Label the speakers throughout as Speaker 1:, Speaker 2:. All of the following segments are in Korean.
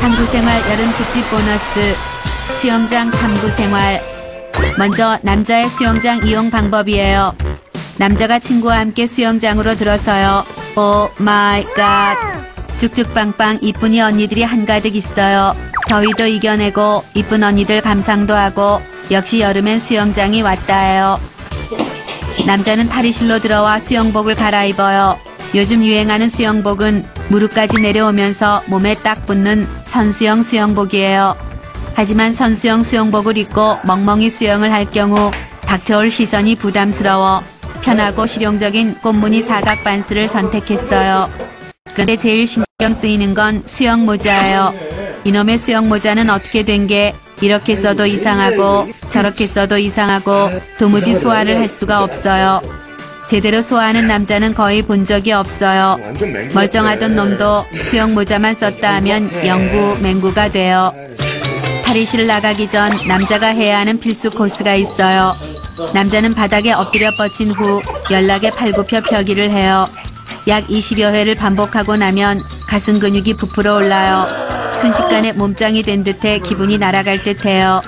Speaker 1: 탐구생활 여름 특집 보너스 수영장 탐구생활. 먼저 남자의 수영장 이용 방법이에요. 남자가 친구와 함께 수영장으로 들어서요. 오 마이 갓. 쭉쭉빵빵 이쁜이 언니들이 한가득 있어요. 더위도 이겨내고 이쁜 언니들 감상도 하고 역시 여름엔 수영장이 왔다예요. 남자는 탈의실로 들어와 수영복을 갈아입어요. 요즘 유행하는 수영복은 무릎까지 내려오면서 몸에 딱 붙는 선수용 수영복이에요. 하지만 선수용 수영복을 입고 멍멍이 수영을 할 경우 닥쳐올 시선이 부담스러워 편하고 실용적인 꽃무늬 사각 반스를 선택했어요. 그런데 제일 신경 쓰이는 건 수영 모자예요. 이놈의 수영 모자는 어떻게 된 게 이렇게 써도 이상하고 저렇게 써도 이상하고 도무지 소화를 할 수가 없어요. 제대로 소화하는 남자는 거의 본 적이 없어요. 멀쩡하던 놈도 수영 모자만 썼다 하면 영구 맹구가 돼요. 탈의실을 나가기 전 남자가 해야 하는 필수 코스가 있어요. 남자는 바닥에 엎드려 뻗친 후 연락에 팔굽혀 펴기를 해요. 약 20여 회를 반복하고 나면 가슴 근육이 부풀어 올라요. 순식간에 몸짱이 된 듯해 기분이 날아갈 듯해요.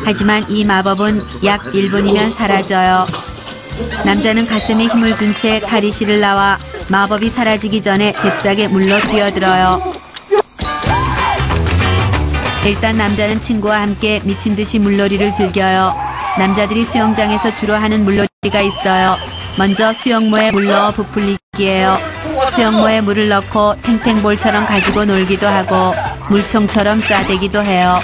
Speaker 1: 하지만 이 마법은 약 1분이면 사라져요. 남자는 가슴에 힘을 준 채 탈의실을 나와 마법이 사라지기 전에 잽싸게 물로 뛰어들어요. 일단 남자는 친구와 함께 미친 듯이 물놀이를 즐겨요. 남자들이 수영장에서 주로 하는 물놀이가 있어요. 먼저 수영모에 물 넣어 부풀리기예요. 수영모에 물을 넣고 탱탱볼처럼 가지고 놀기도 하고 물총처럼 쏴대기도 해요.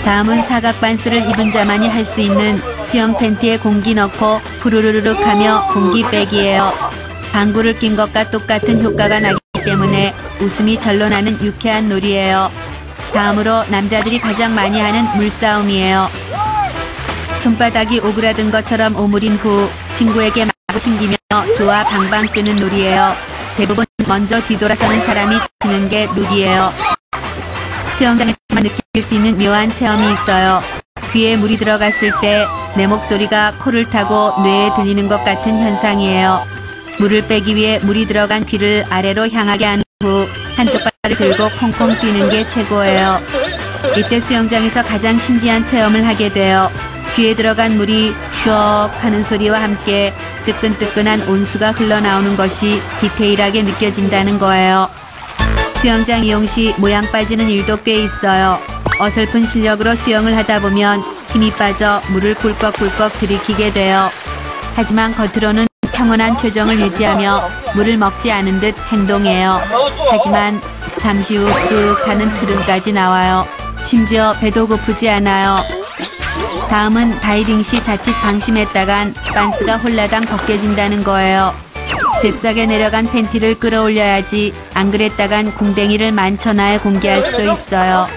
Speaker 1: 다음은 사각 반스를 입은 자만이 할 수 있는 수영 팬티에 공기 넣고 푸르르륵 하며 공기 빼기예요. 방구를 낀 것과 똑같은 효과가 나기 때문에 웃음이 절로 나는 유쾌한 놀이예요. 다음으로 남자들이 가장 많이 하는 물싸움이에요. 손바닥이 오그라든 것처럼 오므린 후 친구에게 마구 튕기며 좋아 방방 뜨는 놀이예요. 대부분 먼저 뒤돌아서는 사람이 지는 게 룰이에요. 수영장에서만 느낄 수 있는 묘한 체험이 있어요. 귀에 물이 들어갔을 때 내 목소리가 코를 타고 뇌에 들리는 것 같은 현상이에요. 물을 빼기 위해 물이 들어간 귀를 아래로 향하게 한 후 한쪽 발을 들고 콩콩 뛰는 게 최고예요. 이때 수영장에서 가장 신비한 체험을 하게 돼요. 귀에 들어간 물이 슈업 하는 소리와 함께 뜨끈뜨끈한 온수가 흘러나오는 것이 디테일하게 느껴진다는 거예요. 수영장 이용 시 모양 빠지는 일도 꽤 있어요. 어설픈 실력으로 수영을 하다 보면 힘이 빠져 물을 꿀꺽꿀꺽 들이키게 돼요. 하지만 겉으로는 평온한 표정을 유지하며 물을 먹지 않은 듯 행동해요. 하지만 잠시 후 끄 하는 트름까지 나와요. 심지어 배도 고프지 않아요. 다음은 다이빙 시 자칫 방심했다간 반스가 홀라당 벗겨진다는 거예요. 잽싸게 내려간 팬티를 끌어올려야지 안 그랬다간 궁뎅이를 만천하에 공개할 수도 있어요.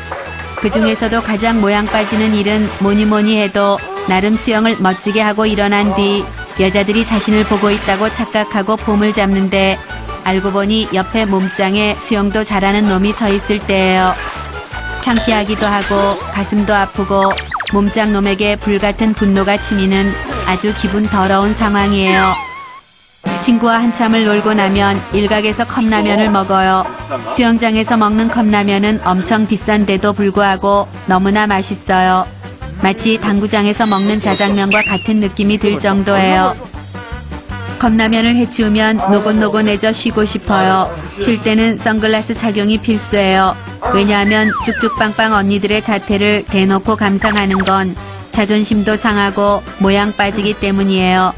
Speaker 1: 그 중에서도 가장 모양 빠지는 일은 뭐니뭐니 해도 나름 수영을 멋지게 하고 일어난 뒤 여자들이 자신을 보고 있다고 착각하고 폼을 잡는데 알고 보니 옆에 몸짱에 수영도 잘하는 놈이 서 있을 때예요. 창피하기도 하고 가슴도 아프고 몸짱 놈에게 불같은 분노가 치미는 아주 기분 더러운 상황이에요. 친구와 한참을 놀고 나면 일각에서 컵라면을 먹어요. 수영장에서 먹는 컵라면은 엄청 비싼데도 불구하고 너무나 맛있어요. 마치 당구장에서 먹는 자장면과 같은 느낌이 들 정도예요. 컵라면을 해치우면 노곤노곤해져 쉬고 싶어요. 쉴 때는 선글라스 착용이 필수예요. 왜냐하면 쭉쭉빵빵 언니들의 자태를 대놓고 감상하는 건 자존심도 상하고 모양 빠지기 때문이에요.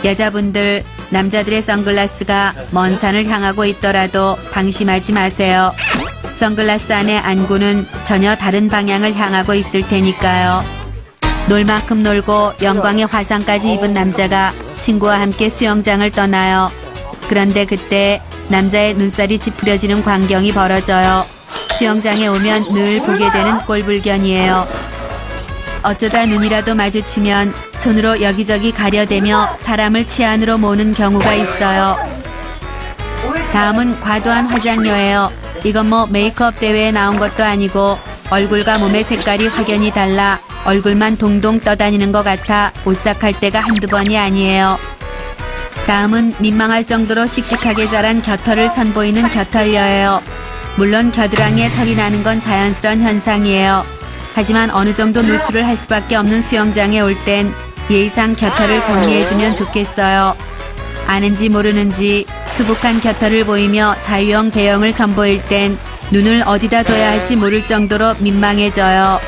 Speaker 1: 여자분들, 남자들의 선글라스가 먼 산을 향하고 있더라도 방심하지 마세요. 선글라스 안의 안구는 전혀 다른 방향을 향하고 있을 테니까요. 놀 만큼 놀고 영광의 화상까지 입은 남자가 친구와 함께 수영장을 떠나요. 그런데 그때 남자의 눈살이 찌푸려지는 광경이 벌어져요. 수영장에 오면 늘 보게 되는 꼴불견이에요. 어쩌다 눈이라도 마주치면 손으로 여기저기 가려대며 사람을 치안으로 모는 경우가 있어요. 다음은 과도한 화장료예요. 이건 뭐 메이크업 대회에 나온 것도 아니고 얼굴과 몸의 색깔이 확연히 달라 얼굴만 동동 떠다니는 것 같아 오싹할 때가 한두 번이 아니에요. 다음은 민망할 정도로 씩씩하게 자란 겨털을 선보이는 겨털녀예요. 물론 겨드랑이에 털이 나는 건 자연스러운 현상이에요. 하지만 어느 정도 노출을 할 수밖에 없는 수영장에 올 땐 예의상 곁털을 정리해주면 좋겠어요. 아는지 모르는지 수북한 곁털을 보이며 자유형 배영을 선보일 땐 눈을 어디다 둬야 할지 모를 정도로 민망해져요.